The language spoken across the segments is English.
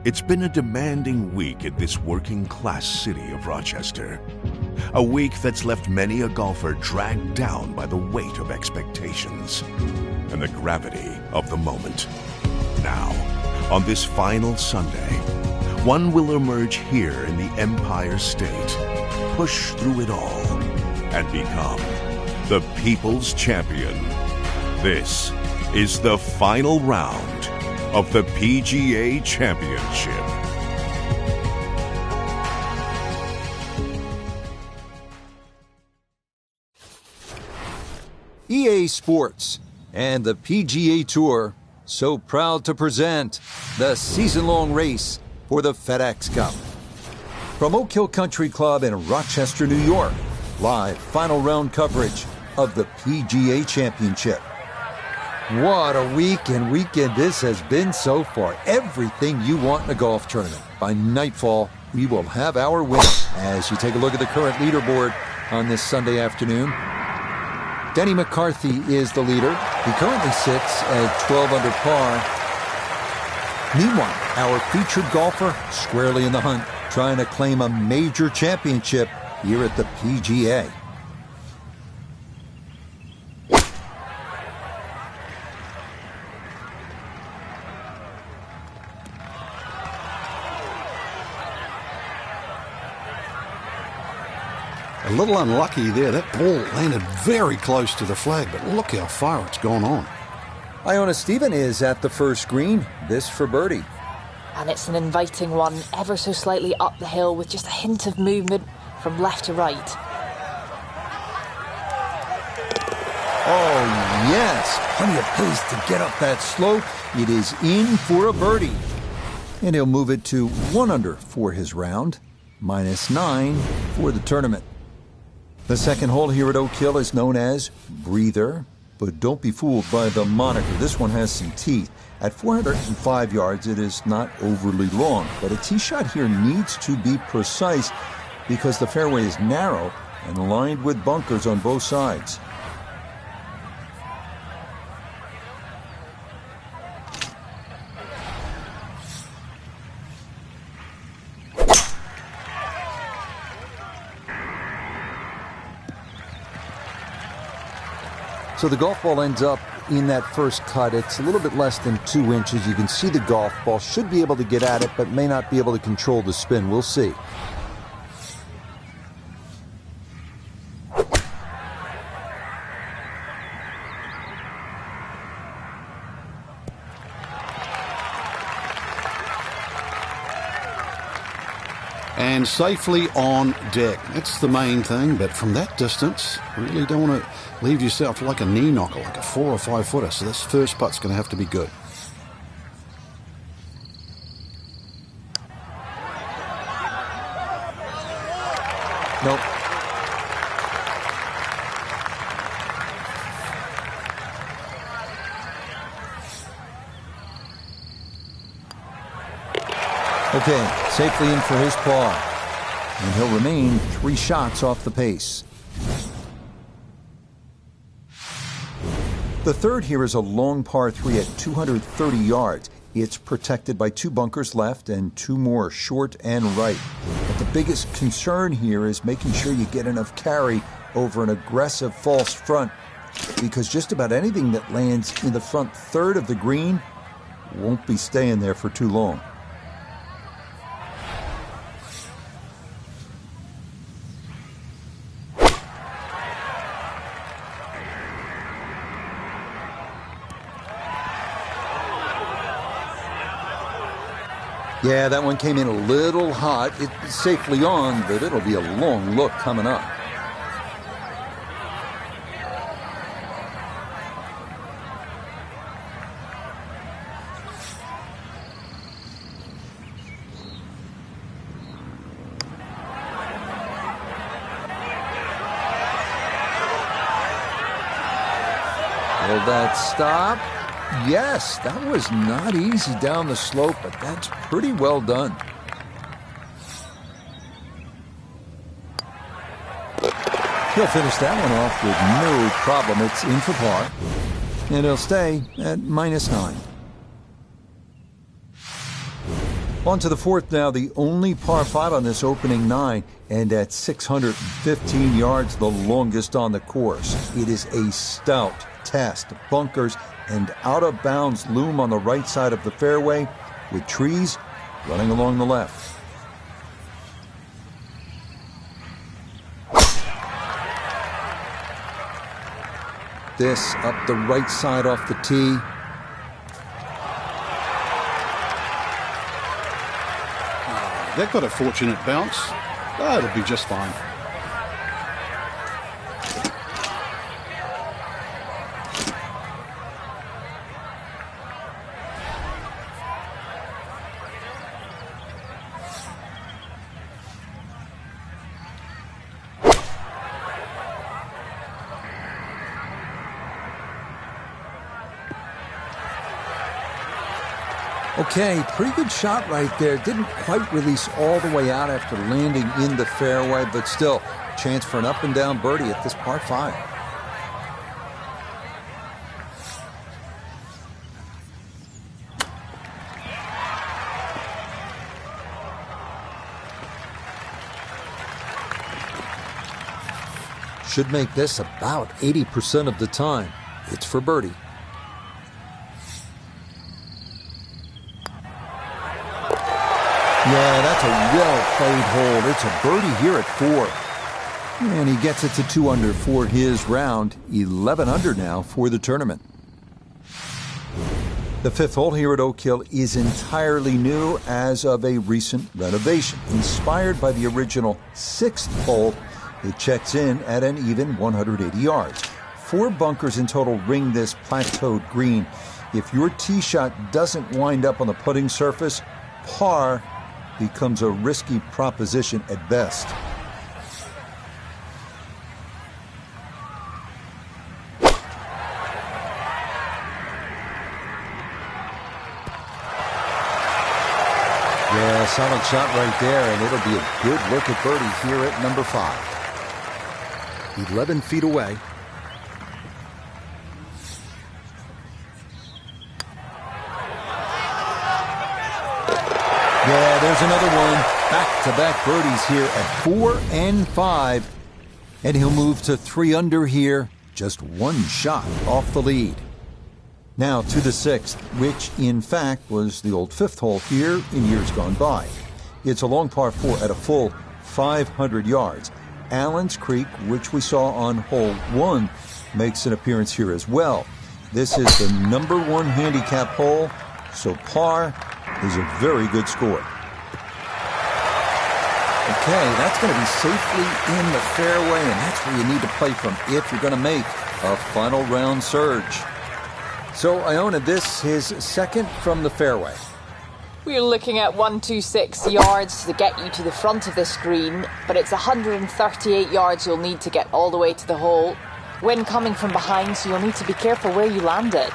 It's been a demanding week at this working-class city of Rochester. A week that's left many a golfer dragged down by the weight of expectations and the gravity of the moment. Now, on this final Sunday, one will emerge here in the Empire State, push through it all, and become the People's Champion. This is the final round of the PGA Championship. EA Sports and the PGA Tour so proud to present the season-long race for the FedEx Cup. From Oak Hill Country Club in Rochester, New York, live final round coverage of the PGA Championship. What a week and weekend this has been so far. Everything you want in a golf tournament. By nightfall, we will have our winner. As you take a look at the current leaderboard on this Sunday afternoon, Denny McCarthy is the leader. He currently sits at 12 under par. Meanwhile, our featured golfer squarely in the hunt, trying to claim a major championship here at the PGA. A little unlucky there. That ball landed very close to the flag, but look how far it's gone on. Iona Stephen is at the first green. This for birdie. And it's an inviting one, ever so slightly up the hill with just a hint of movement from left to right. Oh, yes. Plenty of pace to get up that slope. It is in for a birdie. And he'll move it to 1 under for his round, -9 for the tournament. The second hole here at Oak Hill is known as Breather, but don't be fooled by the moniker. This one has some teeth. At 405 yards, it is not overly long, but a tee shot here needs to be precise because the fairway is narrow and lined with bunkers on both sides. So the golf ball ends up in that first cut. It's a little bit less than 2 inches. You can see the golf ball. Should be able to get at it, but may not be able to control the spin. We'll see. And safely on deck. That's the main thing, but from that distance, really don't want to leave yourself like a knee knocker, like a 4 or 5 footer. So this first putt's going to have to be good. Nope. Okay, safely in for his par. And he'll remain 3 shots off the pace. The third here is a long par 3 at 230 yards. It's protected by 2 bunkers left and 2 more short and right. But the biggest concern here is making sure you get enough carry over an aggressive false front, because just about anything that lands in the front third of the green won't be staying there for too long. Yeah, that one came in a little hot. It's safely on, but it'll be a long look coming up. Will that stop? Yes, that was not easy down the slope, but that's pretty well done. He'll finish that one off with no problem. It's in for par, and he'll stay at -9. On to the fourth now, the only par 5 on this opening 9, and at 615 yards, the longest on the course. It is a stout test. Bunkers and out-of-bounds loom on the right side of the fairway, with trees running along the left. This up the right side off the tee. That got a fortunate bounce. Oh, it'll be just fine. Okay, pretty good shot right there. Didn't quite release all the way out after landing in the fairway, but still, chance for an up and down birdie at this par 5. Should make this about 80% of the time. It's for birdie. Yeah, that's a well-played hole. It's a birdie here at 4. And he gets it to 2 under for his round. 11 under now for the tournament. The 5th hole here at Oak Hill is entirely new as of a recent renovation. Inspired by the original 6th hole, it checks in at an even 180 yards. 4 bunkers in total ring this plateaued green. If your tee shot doesn't wind up on the putting surface, par becomes a risky proposition at best. Yeah, solid shot right there, and it'll be a good look at birdie here at number 5. 11 feet away. Yeah, there's another one. Back-to-back birdies here at 4 and 5. And he'll move to 3 under here, just 1 shot off the lead. Now to the 6th, which in fact was the old 5th hole here in years gone by. It's a long par 4 at a full 500 yards. Allen's Creek, which we saw on hole 1, makes an appearance here as well. This is the number 1 handicap hole, so par is a very good score. Okay, that's going to be safely in the fairway, and that's where you need to play from if you're going to make a final round surge. So, Iona, this his 2nd from the fairway. We're looking at 126 yards to get you to the front of this green, but it's 138 yards you'll need to get all the way to the hole. Wind coming from behind, so you'll need to be careful where you land it.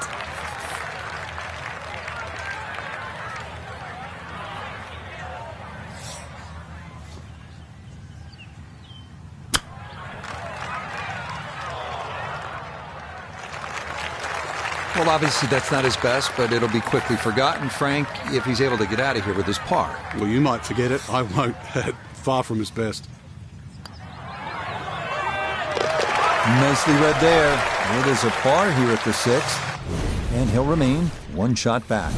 Well, obviously that's not his best, but it'll be quickly forgotten, Frank, if he's able to get out of here with his par. Well, you might forget it. I won't. Far from his best. Nicely read there. It is a par here at the 6th, and he'll remain 1 shot back.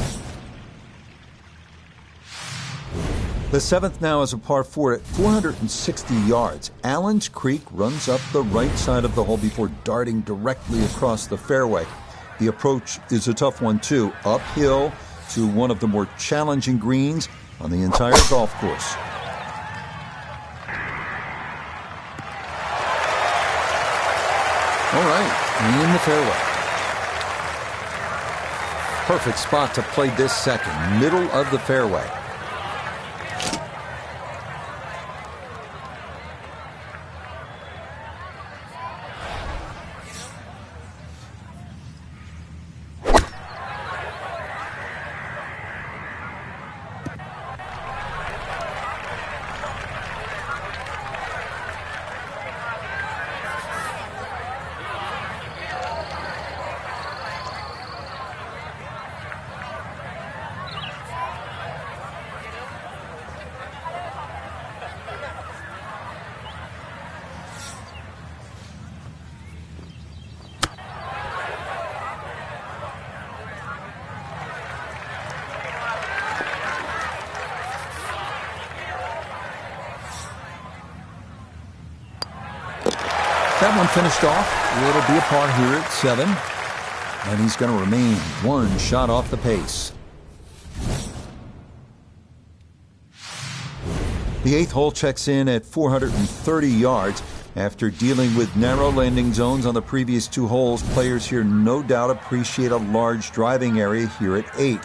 The 7th now is a par 4 at 460 yards. Allen's Creek runs up the right side of the hole before darting directly across the fairway. The approach is a tough one, too. Uphill to one of the more challenging greens on the entire golf course. All right, in the fairway. Perfect spot to play this 2nd, middle of the fairway. That one finished off. It'll be a par here at 7. And he's going to remain one shot off the pace. The 8th hole checks in at 430 yards. After dealing with narrow landing zones on the previous 2 holes, players here no doubt appreciate a large driving area here at 8.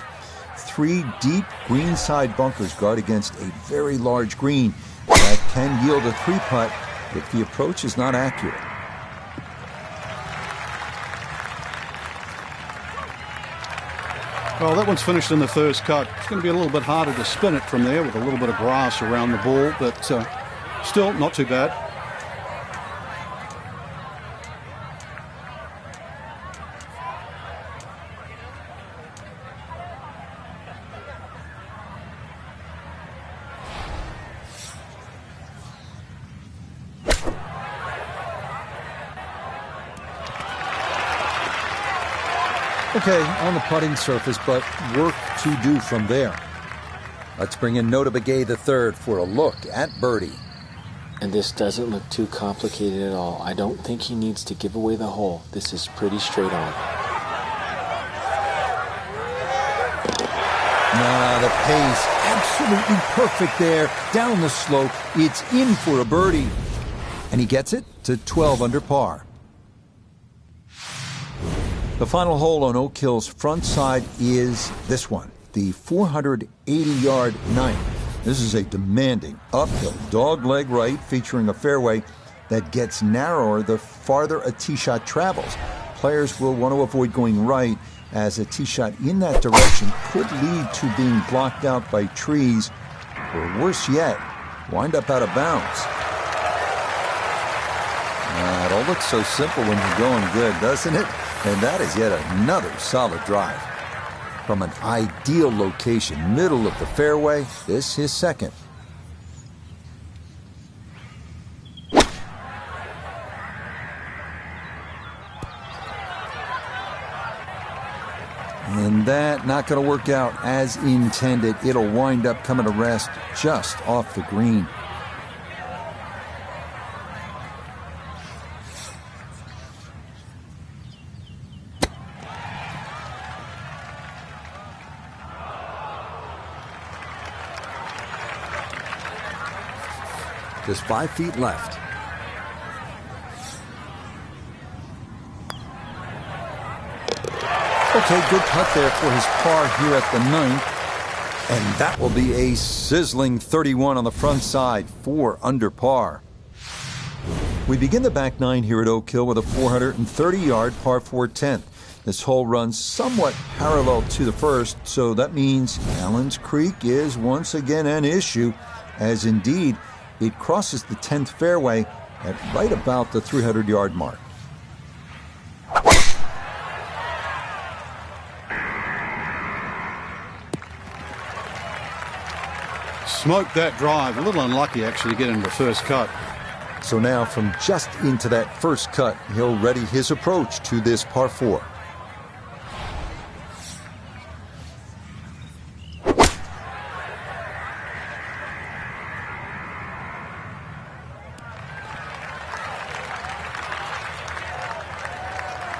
3 deep greenside bunkers guard against a very large green that can yield a 3-putt if the approach is not accurate. Well, that one's finished in the first cut. It's going to be a little bit harder to spin it from there with a little bit of grass around the ball, but still not too bad. Okay, on the putting surface, but work to do from there. Let's bring in Nota Begay III for a look at birdie. And this doesn't look too complicated at all. I don't think he needs to give away the hole. This is pretty straight on. The pace, absolutely perfect there. Down the slope, it's in for a birdie. And he gets it to 12 under par. The final hole on Oak Hill's front side is this one, the 480-yard 9th. This is a demanding uphill dogleg right featuring a fairway that gets narrower the farther a tee shot travels. Players will want to avoid going right as a tee shot in that direction could lead to being blocked out by trees, or worse yet, wind up out of bounds. It all looks so simple when you're going good, doesn't it? And that is yet another solid drive. From an ideal location, middle of the fairway, this is second. And that not going to work out as intended. It'll wind up coming to rest just off the green. Just 5 feet left. Okay, good putt there for his par here at the 9th. And that will be a sizzling 31 on the front side, 4 under par. We begin the back 9 here at Oak Hill with a 430-yard par 4 10th. This hole runs somewhat parallel to the first, so that means Allen's Creek is once again an issue, as indeed it crosses the 10th fairway at right about the 300-yard mark. Smoked that drive. A little unlucky actually to get into the first cut. So now from just into that first cut, he'll ready his approach to this par 4.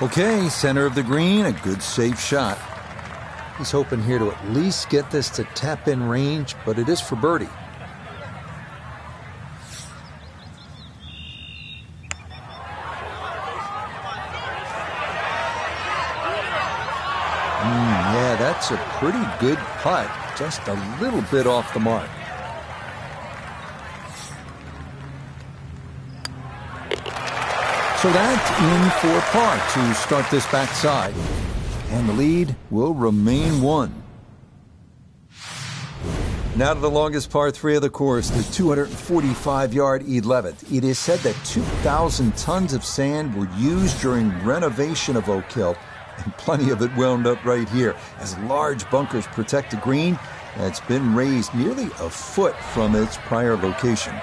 Okay, center of the green, a good safe shot. He's hoping here to at least get this to tap-in range, but it is for birdie. Yeah, that's a pretty good putt, just a little bit off the mark. So that's in for par to start this backside. And the lead will remain 1. Now to the longest par 3 of the course, the 245-yard 11th. It is said that 2,000 tons of sand were used during renovation of Oak Hill, and plenty of it wound up right here, as large bunkers protect the green that's been raised nearly a foot from its prior location.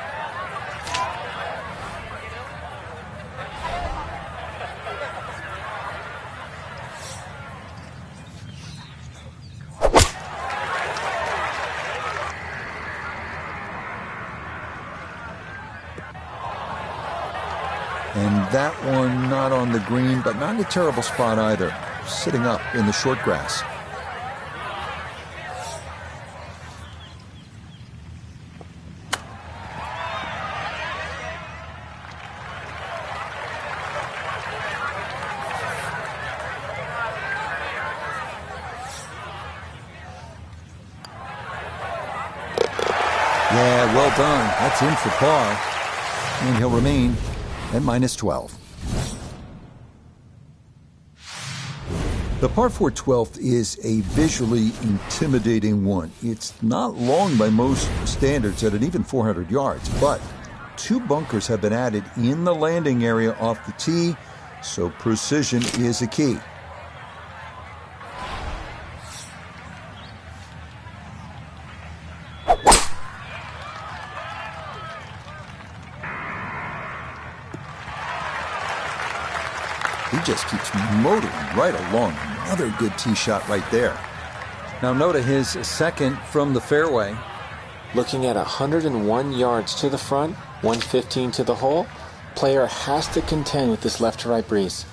And that one not on the green, but not in a terrible spot either. Sitting up in the short grass. Yeah, well done. That's in for par. And he'll remain at -12. The par 4 12th is a visually intimidating one. It's not long by most standards at an even 400 yards, but 2 bunkers have been added in the landing area off the tee, so precision is a key. He just keeps motoring right along. Another good tee shot right there. Now Noda, his second from the fairway. Looking at 101 yards to the front, 115 to the hole, player has to contend with this left to right breeze.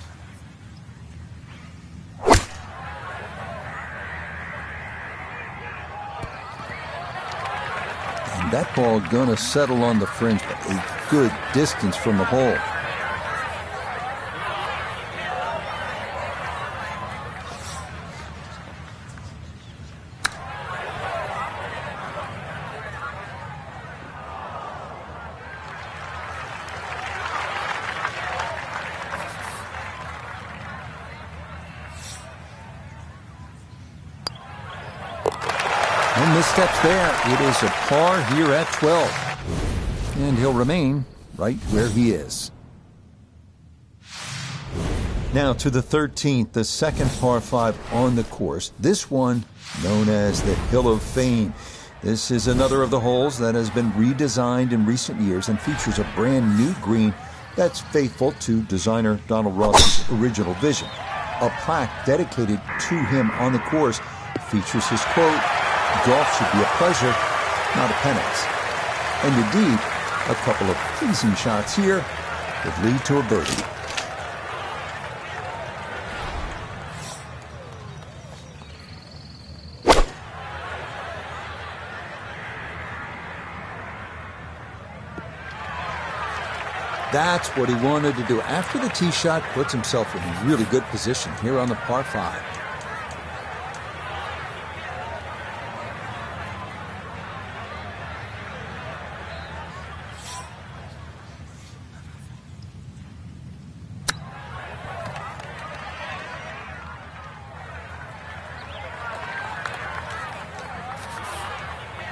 And that ball gonna settle on the fringe, but a good distance from the hole. No missteps there. It is a par here at 12. And he'll remain right where he is. Now to the 13th, the second par 5 on the course. This one known as the Hill of Fame. This is another of the holes that has been redesigned in recent years and features a brand new green that's faithful to designer Donald Ross's original vision. A plaque dedicated to him on the course features his quote, "Golf should be a pleasure, not a penance." And indeed, a couple of pleasing shots here that lead to a birdie. That's what he wanted to do. After the tee shot, puts himself in a really good position here on the par 5.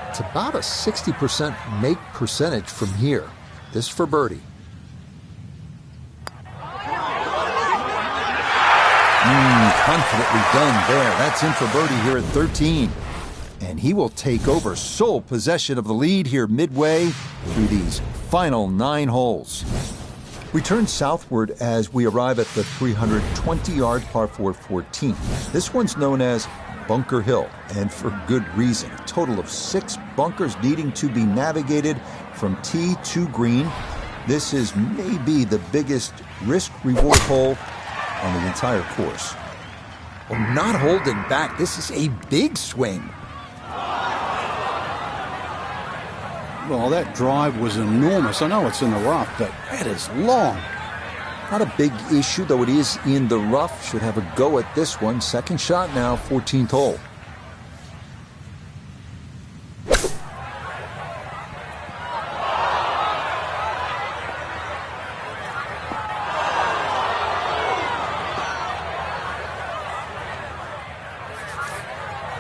It's about a 60% make percentage from here. This for birdie. Confidently done there. That's in for birdie here at 13. And he will take over sole possession of the lead here midway through these final 9 holes. We turn southward as we arrive at the 320-yard par 4 14. This one's known as Bunker Hill, and for good reason. A total of 6 bunkers needing to be navigated from tee to green. This is maybe the biggest risk-reward hole on the entire course. Oh, not holding back. This is a big swing. Well, that drive was enormous. I know it's in the rough, but that is long. Not a big issue, though it is in the rough. Should have a go at this one. Second shot now, 14th hole.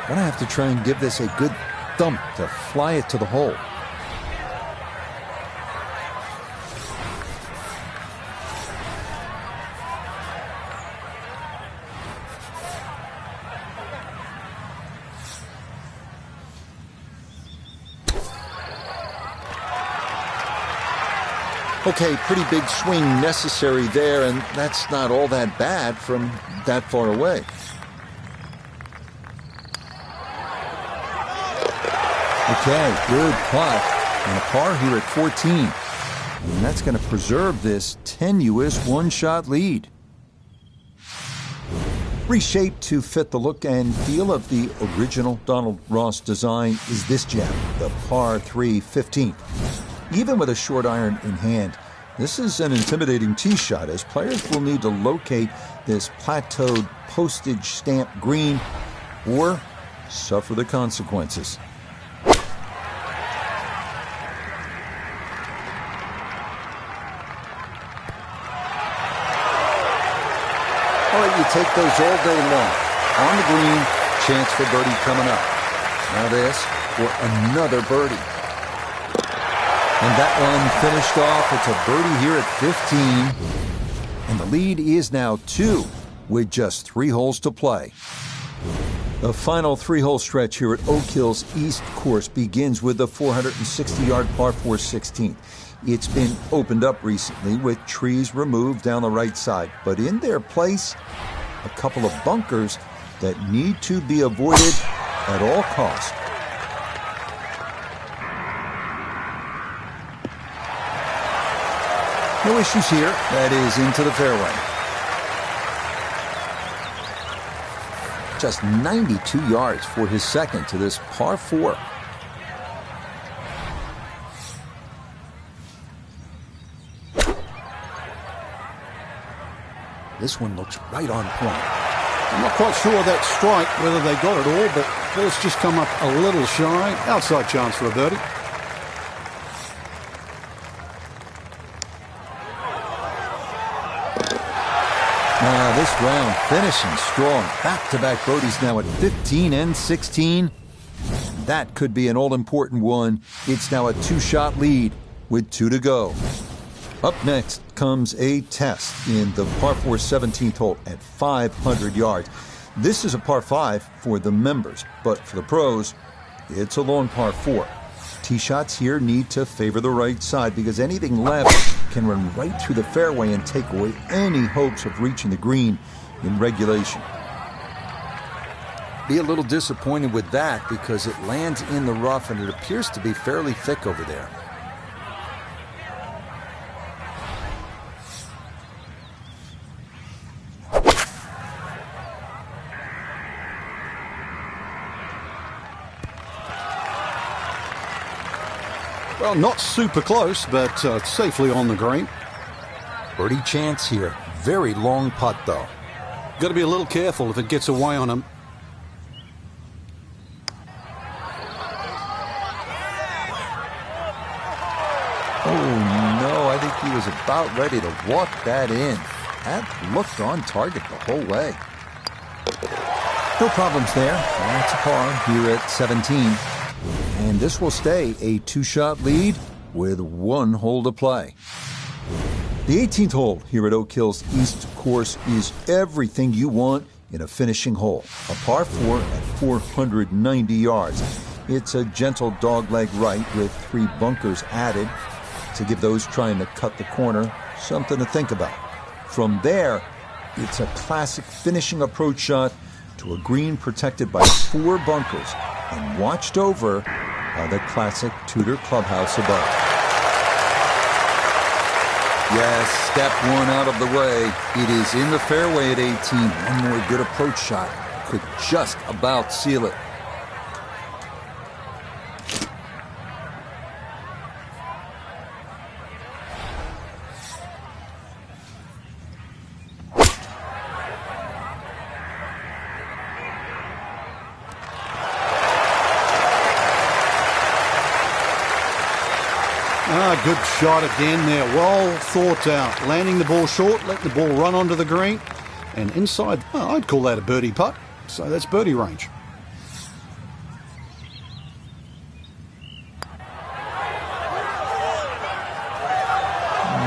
Gonna have to try and give this a good thump to fly it to the hole. Okay, pretty big swing necessary there, and that's not all that bad from that far away. Okay, good putt, and a par here at 14. And that's going to preserve this tenuous one-shot lead. Reshaped to fit the look and feel of the original Donald Ross design is this gem, the par 3 15th. Even with a short iron in hand, this is an intimidating tee shot as players will need to locate this plateaued postage stamp green or suffer the consequences. All right, you take those all day long. On the green, chance for birdie coming up. Now this for another birdie. And that one finished off. It's a birdie here at 15. And the lead is now 2 with just 3 holes to play. The final 3-hole stretch here at Oak Hill's East Course begins with the 460-yard par 4 16th. It's been opened up recently with trees removed down the right side, but in their place, a couple of bunkers that need to be avoided at all costs. No issues here. That is into the fairway. Just 92 yards for his second to this par 4. This one looks right on point. I'm not quite sure of that strike, whether they got it all, but ball's just come up a little shy. Outside chance for a birdie. Now this round finishing strong. Back-to-back birdies now at 15 and 16. That could be an all-important one. It's now a 2-shot lead with 2 to go. Up next comes a test in the par 4 17th hole at 500 yards. This is a par 5 for the members, but for the pros, it's a long par 4. Tee shots here need to favor the right side because anything left can run right through the fairway and take away any hopes of reaching the green in regulation. Be a little disappointed with that because it lands in the rough and it appears to be fairly thick over there. Well, not super close, but safely on the green. Birdie chance here. Very long putt, though. Got to be a little careful if it gets away on him. Oh, no, I think he was about ready to walk that in. That looked on target the whole way. No problems there. That's a par here at 17. And this will stay a 2-shot lead with 1 hole to play. The 18th hole here at Oak Hill's East Course is everything you want in a finishing hole. A par 4 at 490 yards. It's a gentle dogleg right with 3 bunkers added to give those trying to cut the corner something to think about. From there, it's a classic finishing approach shot to a green protected by 4 bunkers and watched over by the classic Tudor clubhouse above. Yes, step 1 out of the way. It is in the fairway at 18. One more good approach shot could just about seal it. Good shot again there. Well thought out. Landing the ball short, letting the ball run onto the green. And inside, I'd call that a birdie putt. So that's birdie range.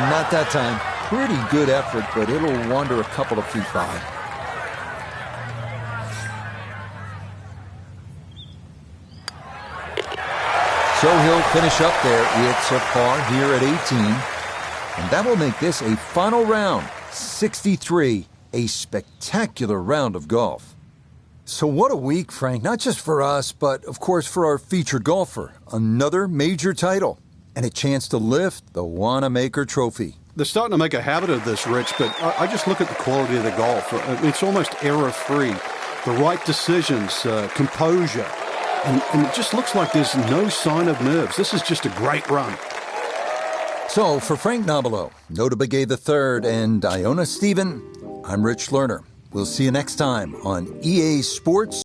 Not that time. Pretty good effort, but it'll wander a couple of feet by. So he'll finish up there. It's a par here at 18. And that will make this a final round, 63, a spectacular round of golf. So what a week, Frank, not just for us, but of course for our featured golfer. Another major title. and a chance to lift the Wanamaker Trophy. They're starting to make a habit of this, Rich, but I just look at the quality of the golf. It's almost error-free. The right decisions, composure, and it just looks like there's no sign of nerves. This is just a great run. So, for Frank Nobilo, Nota Begay III, and Iona Stephen, I'm Rich Lerner. We'll see you next time on EA Sports